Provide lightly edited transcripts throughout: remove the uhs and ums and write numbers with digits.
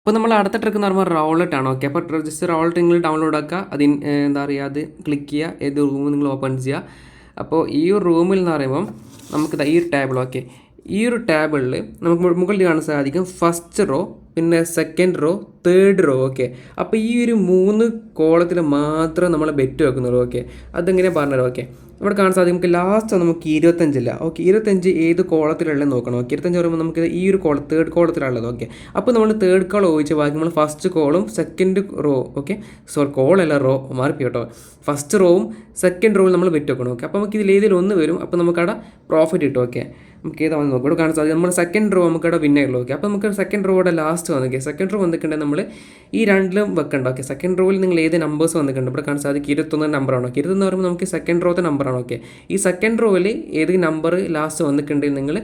അപ്പോൾ നമ്മൾ അടുത്ത ട്രിക്ക് എന്ന് പറയുമ്പോൾ റൗളറ്റ് ആണ്. ഓക്കെ, അപ്പോൾ ജസ്റ്റ് റൗളറ്റ് നിങ്ങൾ ഡൗൺലോഡ് ആക്കുക. അതിന് എന്താ പറയുക, അത് ക്ലിക്ക് ചെയ്യുക, ഏത് റൂം നിങ്ങൾ ഓപ്പൺ ചെയ്യുക. അപ്പോൾ ഈ ഒരു റൂമിൽ എന്ന് പറയുമ്പം നമുക്ക് ഈ ഒരു ടേബിൾ, ഓക്കെ, ഈ ഒരു ടേബിളിൽ നമുക്ക് മുകളിൽ കാണാൻ സാധിക്കും ഫസ്റ്റ് റോ, പിന്നെ second row, third row. Okay, അപ്പോൾ ഈ ഒരു 3 കോളത്തിൽ മാത്രം നമ്മൾ ബെറ്റ് വെക്കുന്നുള്ളൂ. ഓക്കെ, അതെങ്ങനെ പറഞ്ഞുതരാം. ഓക്കെ, ഇവിടെ കാണാൻ സാധിക്കും നമുക്ക് ലാസ്റ്റ് നമുക്ക് 25 ഓക്കെ, 25 ഏത് കോളത്തിലുള്ളത് നോക്കണം. ഓക്കെ, 25 പറയുമ്പോൾ നമുക്ക് ഈ ഒരു കോളം തേർഡ് കോളത്തിലുള്ളത്. ഓക്കെ, അപ്പോൾ നമ്മൾ തേർഡ് കോൾ ഒഴിച്ച് ബാക്കി നമ്മൾ ഫസ്റ്റ് കോളും സെക്കൻഡ് റോ, ഓക്കെ, സോറി കോളല്ല റോ മാറിപ്പി കേട്ടോ, ഫസ്റ്റ് റോവും സെക്കൻഡ് റോവും നമ്മൾ ബെറ്റ് വെക്കണം. ഓക്കെ, അപ്പോൾ നമുക്ക് ഇതിൽ ഏതിൽ ഒന്ന് വരും, അപ്പോൾ നമുക്കവിടെ പ്രോഫിറ്റ് കിട്ടും. ഓക്കെ, നമുക്ക് ഏതാണെന്ന് നോക്കാം. ഇവിടെ കാണാൻ സാധിക്കും നമ്മൾ സെക്കൻഡ് റോ നമുക്കവിടെ വിന്നയുള്ളൂ. ഓക്കെ, അപ്പോൾ നമുക്ക് സെക്കൻഡ് റോയുടെ ലാസ്റ്റ് വന്നിരിക്കുക. സെക്കൻഡ് റോ വന്നിട്ടുണ്ടെങ്കിൽ നമ്മൾ ഈ രണ്ടിലും വെക്കണ്ട. ഓക്കെ, സെക്കൻഡ് റോയിൽ നിങ്ങൾ ഏത് നമ്പേഴ്സ് വന്നിട്ടുണ്ട്, ഇവിടെ കാണാൻ സാധിക്കും 21 നമ്പറാണ്. ഓക്കെ, 21 പറയുമ്പോൾ നമുക്ക് സെക്കൻഡ് റോത്തെ നമ്പറാണ്. ഓക്കെ, ഈ സെക്കൻഡ് റോയിൽ ഏത് നമ്പർ ലാസ്റ്റ് വന്നിട്ടുണ്ടെങ്കിൽ നിങ്ങൾ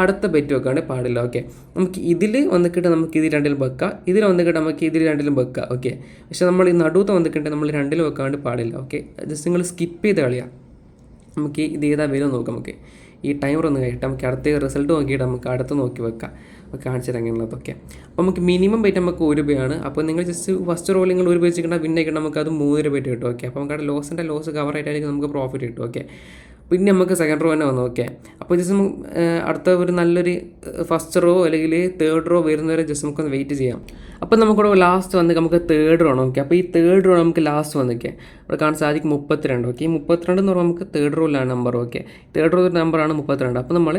അടുത്ത ബെറ്റ് വെക്കാണ്ട് പാടില്ല. ഓക്കെ, നമുക്ക് ഇതിൽ വന്നിട്ട് നമുക്ക് ഇതിൽ രണ്ടിലും വെക്കാം, ഇതിൽ വന്നിട്ട് നമുക്ക് ഇതിൽ രണ്ടിലും വെക്കാം. ഓക്കെ, പക്ഷേ നമ്മൾ ഈ നടുവത്ത് വന്നിട്ട് നമ്മൾ രണ്ടിലും വെക്കാണ്ട് പാടില്ല. ഓക്കെ, ജസ്റ്റ് നിങ്ങൾ സ്കിപ്പ് ചെയ്ത് കളിയാം. നമുക്ക് ഇത് ഏതാ വരും നോക്കാം. നമുക്ക് ഈ ടൈമർ ഒന്ന് കഴിയിട്ട് നമുക്ക് അടുത്ത റിസൾട്ട് നോക്കിയിട്ട് നമുക്ക് അടുത്ത് നോക്കി വെക്കാം. ഒക്കെ കാണിച്ചു തരാം എങ്ങനെയുള്ളതൊക്കെ. അപ്പോൾ നമുക്ക് മിനിമം ബെറ്റ് നമുക്ക് 1 രൂപയാണ്. അപ്പോൾ നിങ്ങൾ ജസ്റ്റ് ഫസ്റ്റ് റോൾ നിങ്ങൾ 1 രൂപ വെച്ചിട്ടുണ്ടെങ്കിൽ പിന്നെ ആയിട്ട് നമുക്ക് അത് 3 രൂപ കിട്ടും. ഓക്കെ, അപ്പോൾ നമുക്ക് ലോസിൻ്റെ ലോസ് കവർ ആയിട്ടായിരിക്കും നമുക്ക് പ്രോഫിറ്റ് കിട്ടും. ഓക്കെ, പിന്നെ നമുക്ക് സെക്കൻഡ് റോ തന്നെ വന്നു. ഓക്കെ, അപ്പോൾ ജസ്റ്റ് അടുത്ത ഒരു നല്ലൊരു ഫസ്റ്റ് റോ അല്ലെങ്കിൽ തേർഡ് റോ വരുന്നവരെ ജസ്റ്റ് നമുക്കൊന്ന് വെയിറ്റ് ചെയ്യാം. അപ്പോൾ നമുക്കിവിടെ ലാസ്റ്റ് വന്ന് നമുക്ക് തേർഡ് റോ ആണ്. ഓക്കെ, അപ്പോൾ ഈ തേർഡ് റോ നമുക്ക് ലാസ്റ്റ് വന്നിരിക്കുക ഇവിടെ കാണാൻ സാധിക്കും 32. ഓക്കെ, ഈ 32 എന്ന് പറയുമ്പോൾ നമുക്ക് തേർഡ് റോയിലാണ് നമ്പർ. ഓക്കെ, തേർഡ് റോ നമ്പറാണ് 32. അപ്പോൾ നമ്മൾ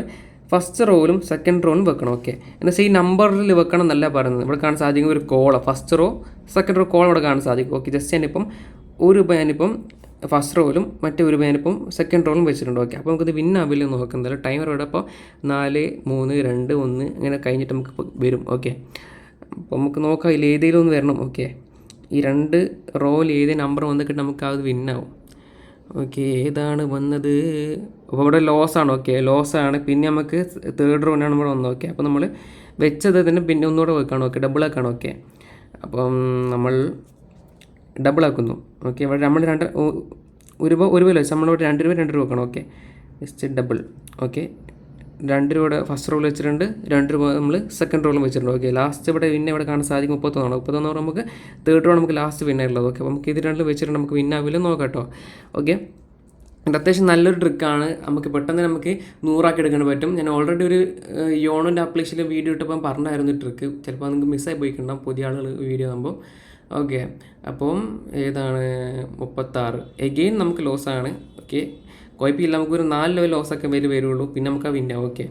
ഫസ്റ്റ് റോയിലും സെക്കൻഡ് റോയിലും വെക്കണം. ഓക്കെ, എന്നുവെച്ചാൽ ഈ നമ്പറിൽ വെക്കണം എന്നല്ല പറയുന്നത്. ഇവിടെ കാണാൻ സാധിക്കും ഒരു കോള ഫസ്റ്റ് റോ സെക്കൻഡ് റോ കോൾ ഇവിടെ കാണാൻ സാധിക്കും. ഓക്കെ, ജസ്റ്റ് ഞാനിപ്പം 1 രൂപ ഞാനിപ്പം ഫസ്റ്റ് റോയിലും മറ്റേ 1 രൂപ ഞാനിപ്പം സെക്കൻഡ് റോയിലും വെച്ചിട്ടുണ്ട്. ഓക്കെ, അപ്പോൾ നമുക്കിത് വിന്നാവില്ല നോക്കുന്നത്. ടൈമർ ഇവിടെ അപ്പോൾ 4, 3, 2, 1 അങ്ങനെ കഴിഞ്ഞിട്ട് നമുക്ക് വരും. ഓക്കെ, അപ്പോൾ നമുക്ക് നോക്കാം ഇതിൽ ഏതെങ്കിലും ഒന്ന് വരണം. ഓക്കെ, ഈ 2 റോയിൽ ഏത് നമ്പർ വന്നിട്ട് നമുക്ക് അത് വിന്നാവും. ഓക്കെ, ഏതാണ് വന്നത്? അപ്പോൾ ഇവിടെ ലോസാണ്. ഓക്കെ, ലോസാണ്. പിന്നെ നമുക്ക് തേർഡ് റോയിനാണ് നമ്മൾ വന്നത്. ഓക്കെ, അപ്പോൾ നമ്മൾ വെച്ചത് തന്നെ പിന്നെ ഒന്നുകൂടെ വെക്കണം. ഓക്കെ, ഡബിൾ ആക്കണം. ഓക്കെ, അപ്പം നമ്മൾ ഡബിൾ ആക്കുന്നു. ഓക്കെ, ഇവിടെ നമ്മൾ 1 രൂപ 1 രൂപ വെച്ച് നമ്മളിവിടെ 2 രൂപ 2 രൂപ വെക്കണം. Okay, just double. ഓക്കെ, 2 രൂപയുടെ ഫസ്റ്റ് റോൾ വെച്ചിട്ടുണ്ട്, 2 രൂപ നമ്മൾ സെക്കൻഡ് റോളും വെച്ചിട്ടുണ്ട്. ഓക്കെ, ലാസ്റ്റ് ഇവിടെ പിന്നെ ഇവിടെ കാണാൻ സാധിക്കും 31. 31 നമുക്ക് തേർഡ് റോൾ നമുക്ക് ലാസ്റ്റ് വിന്നുള്ളത്. ഓക്കെ, അപ്പോൾ നമുക്ക് ഇത് രണ്ടും വെച്ചിട്ടുണ്ട്, നമുക്ക് വിന്നാവില്ല നോക്കാം കേട്ടോ. ഓക്കെ, അത്യാവശ്യം നല്ലൊരു ട്രിക്കാണ്. നമുക്ക് പെട്ടെന്ന് നമുക്ക് 100 ആക്കി എടുക്കാൻ പറ്റും. ഞാൻ ഓൾറെഡി ഒരു യോണോൻ്റെ ആപ്ലിക്കേഷനിൽ വീഡിയോ ഇട്ടപ്പം പറഞ്ഞായിരുന്നു ട്രിക്ക്. ചിലപ്പോൾ നിങ്ങൾക്ക് മിസ്സായി പോയിട്ടുണ്ടാകും പുതിയ ആളുകൾ വീഡിയോ ആകുമ്പോൾ. ഓക്കെ, അപ്പം ഏതാണ് 36 എഗെയിൻ നമുക്ക് ലോസാണ്. ഓക്കെ, കുഴപ്പമില്ല, നമുക്കൊരു 4 ലെവൽ ലോസൊക്കെ വരുള്ളൂ, പിന്നെ നമുക്ക് ആ വിന്നാവും. ഓക്കെ,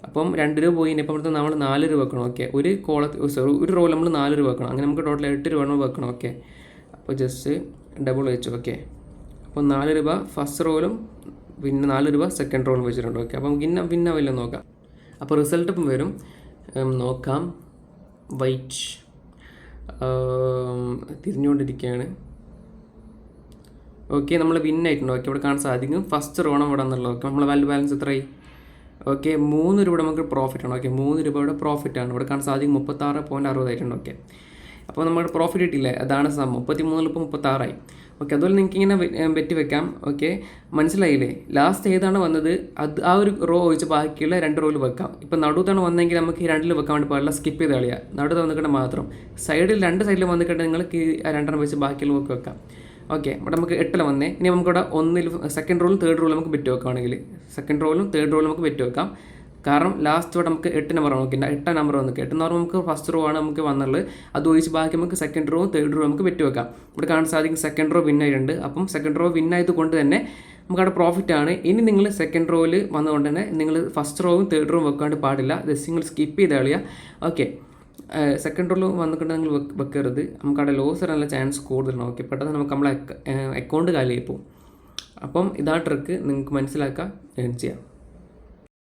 അപ്പം 2 രൂപ പോയി ഇപ്പം അടുത്ത് നമ്മൾ 4 രൂപ വെക്കണം. ഓക്കെ, ഒരു റോൾ നമ്മൾ 4 രൂപ വെക്കണം. അങ്ങനെ നമുക്ക് ടോട്ടൽ 8 രൂപ വെക്കണം. ഓക്കെ, അപ്പോൾ ജസ്റ്റ് ഡബിൾ വെച്ചു. ഓക്കെ, അപ്പോൾ 4 രൂപ ഫസ്റ്റ് റോളും പിന്നെ 4 രൂപ സെക്കൻഡ് റോളും വെച്ചിട്ടുണ്ട്. ഓക്കെ, അപ്പോൾ നമുക്ക് വിന്നാവില്ല നോക്കാം. അപ്പോൾ റിസൾട്ട് ഇപ്പം വരും, നോക്കാം. വൈറ്റ് തിരിഞ്ഞുകൊണ്ടിരിക്കുകയാണ്. ഓക്കെ, നമ്മൾ വിന്നായിട്ടുണ്ട്. ഓക്കെ, ഇവിടെ കാണാൻ സാധിക്കും ഫസ്റ്റ് റോണം ഇവിടെ നിന്നുള്ളത്. ഓക്കെ, നമ്മളെ വാല്യൂ ബാലൻസ് എത്രയായി? ഓക്കെ, 3 രൂപ നമുക്ക് പ്രോഫിറ്റാണ്. ഓക്കെ, 3 രൂപയുടെ പ്രോഫിറ്റാണ്. ഇവിടെ കാണാൻ സാധിക്കും 36.60 ആയിട്ടുണ്ട്. ഓക്കെ, അപ്പോൾ നമ്മുടെ പ്രോഫിറ്റ് കിട്ടിയില്ലേ, അതാണ് സംഭവം. 33 ഇപ്പോൾ 36 ആയി. ഓക്കെ, അതുപോലെ നിങ്ങൾക്ക് ഇങ്ങനെ ബെറ്റ് വെക്കാം. ഓക്കെ, മനസ്സിലായില്ലേ? ലാസ്റ്റ് ഏതാണ് വന്നത് അത് ആ ഒരു റോ ഒഴിച്ച് ബാക്കിയുള്ള 2 റോയിൽ വെക്കാം. ഇപ്പോൾ നടുത്താണ് വന്നെങ്കിൽ നമുക്ക് ഈ 2 വെക്കാൻ വേണ്ടി പാടില്ല, സ്കിപ്പ് ചെയ്ത് കളിയാം. നടുത്ത് വന്നിട്ട് മാത്രം സൈഡിൽ 2 സൈഡിൽ വന്നിട്ട് നിങ്ങൾക്ക് 2 വെച്ച് ബാക്കിയുള്ള വെക്കാം. ഓക്കെ, ഇവിടെ നമുക്ക് 8 വന്നേ. ഇനി നമുക്കിവിടെ 1 സെക്കൻഡ് റോളും തേർഡ് റോളും നമുക്ക് ബെറ്റ് വെക്കുകയാണെങ്കിൽ സെക്കൻഡ് റോളും തേർഡ് റോളും നമുക്ക് ബെറ്റ് വെക്കാം. കാരണം ലാസ്റ്റ് ഇവിടെ നമുക്ക് 8 നമ്പറാണ്. ഓക്കെ, 8 നമ്പർ വന്നിട്ട് 8 എന്ന് പറയുമ്പോൾ നമുക്ക് ഫസ്റ്റ് റോ ആണ് നമുക്ക് വന്നുള്ളത്. അത് ഒഴിച്ച് ബാക്കി നമുക്ക് സെക്കൻഡ് റോ തേർഡ് റോ നമുക്ക് ബെറ്റ് വെക്കാം. ഇവിടെ കാണാൻ സാധിക്കും സെക്കൻഡ് റോ വിന്നായിട്ടുണ്ട്. അപ്പം സെക്കൻഡ് റോ വിന്നായത് കൊണ്ട് തന്നെ നമുക്കവിടെ പ്രോഫിറ്റ് ആണ്. ഇനി നിങ്ങൾ സെക്കൻഡ് റോയിൽ വന്നുകൊണ്ട് തന്നെ നിങ്ങൾ ഫസ്റ്റ് റോവും തേർഡ് റോവും വെക്കാണ്ട് പാടില്ല, ജസ്റ്റ് നിങ്ങൾ സ്കിപ്പ് ചെയ്ത് കളിയുക. ഓക്കെ, സെക്കൻഡ് റോൾ വന്നിട്ട് നിങ്ങൾ വെക്കരുത്, നമുക്കവിടെ ലോസ് വരാനുള്ള ചാൻസ് കൂടുതലാണ്. ഓക്കെ, പെട്ടെന്ന് നമുക്ക് നമ്മളെ അക്കൗണ്ട് കാലിയായി പോകും. അപ്പം ഇതാ ട്രിക്ക് നിങ്ങൾക്ക് മനസ്സിലാക്കാം, ചെയ്യാം.